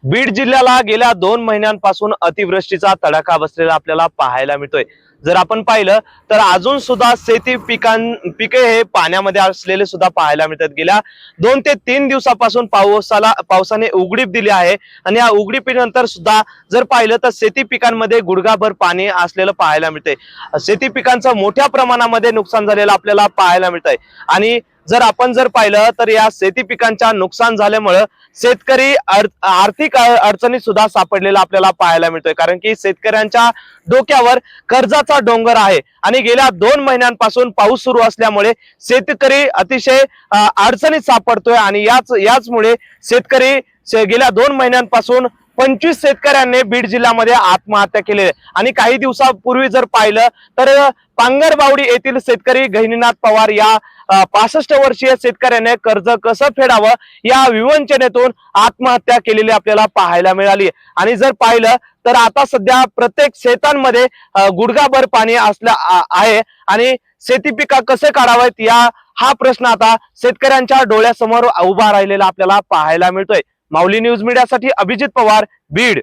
बीड जिल्ह्याला गेल्या 2 महिन्यांपासून अतिवृष्टीचा तडाखा बसलेला आपल्याला पाहायला मिळतोय। जर आपण पाहिलं तर अजून सुद्धा शेती पिके हे पाण्यामध्ये असलेले सुद्धा पाहायला मिळतात। गेल्या 2 ते 3 दिवसापासून पावसाने उघडीप दिली आहे आणि या उघडीपीनंतर सुद्धा जर पाहिलं तर शेती पिकांमध्ये गुडघाभर पाणी असलेलं पाहायला मिळतंय। शेती पिकांचं मोठ्या प्रमाणामध्ये नुकसान झालेलं आपल्याला पाहायला मिळतंय। आणि जर पाहिलं तर या शेती पिकांच्या नुकसान झाल्यामुळे शेतकरी आर्थिक अडचणीत सुद्धा सापडलेला आपल्याला पाहायला मिळतोय। कारण की शेतकऱ्यांच्या डोक्यावर कर्जाचा डोंगर आहे आणि गेल्या 2 महिन्यांपासून पाऊस सुरू असल्यामुळे शेतकरी अतिशय अडचणीत सापडतोय आणि याचमुळे शेतकरी गेल्या 2 महिन्यांपासून 25 शेतकऱ्यांनी बीड जिल्ह्यामध्ये आत्महत्या केली आहे। आणि काही दिवसापूर्वी जर पाहिलं तर पांगरबावडी येथील शेतकरी गहिनीनाथ पवार या 65 वर्षीय शेतकऱ्याने कर्ज कसं फेडावं या विवंचनेतून आत्महत्या केलेली आपल्याला पाहायला मिळाली। आणि जर पाहिलं तर आता सध्या प्रत्येक शेतांमध्ये गुडघाभर पाणी आहे आणि शेती पिका कसे काढावेत हा प्रश्न आता शेतकऱ्यांच्या डोळ्यासमोर उभा राहिलेला आपल्याला पाहायला मिळतोय। माऊली न्यूज मीडियासाठी अभिजित पवार, बीड।